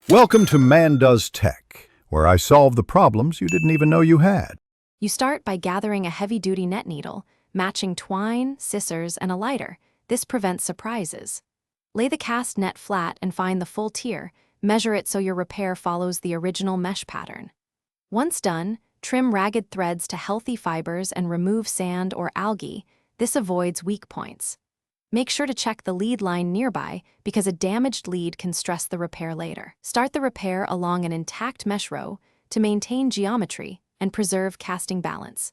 Welcome to Man Does Tech, where I solve the problems you didn't even know you had. You start by gathering a heavy-duty net needle, matching twine, scissors, and a lighter. This prevents surprises. Lay the cast net flat and find the full tier. Measure it so your repair follows the original mesh pattern. Once done, trim ragged threads to healthy fibers and remove sand or algae. This avoids weak points. Make sure to check the lead line nearby because a damaged lead can stress the repair later. Start the repair along an intact mesh row to maintain geometry and preserve casting balance.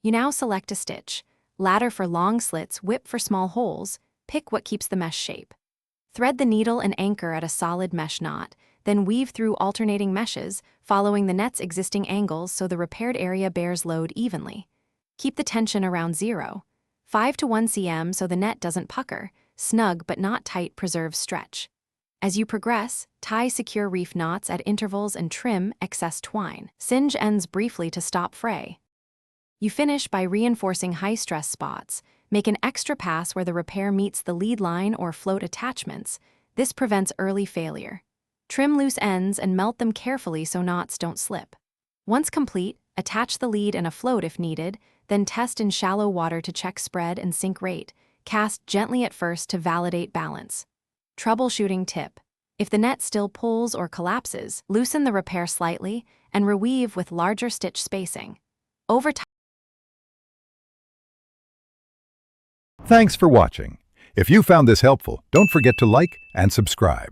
You now select a stitch, ladder for long slits, whip for small holes, pick what keeps the mesh shape. Thread the needle and anchor at a solid mesh knot, then weave through alternating meshes, following the net's existing angles so the repaired area bears load evenly. Keep the tension around 0, 5 to 1 cm so the net doesn't pucker. Snug but not tight preserves stretch. As you progress, tie secure reef knots at intervals and trim excess twine. Singe ends briefly to stop fray. You finish by reinforcing high-stress spots. Make an extra pass where the repair meets the lead line or float attachments. This prevents early failure. Trim loose ends and melt them carefully so knots don't slip. Once complete, attach the lead and a float if needed, then test in shallow water to check spread and sink rate. Cast gently at first to validate balance. Troubleshooting tip: if the net still pulls or collapses, loosen the repair slightly and reweave with larger stitch spacing. Over time. Thanks for watching. If you found this helpful, don't forget to like and subscribe.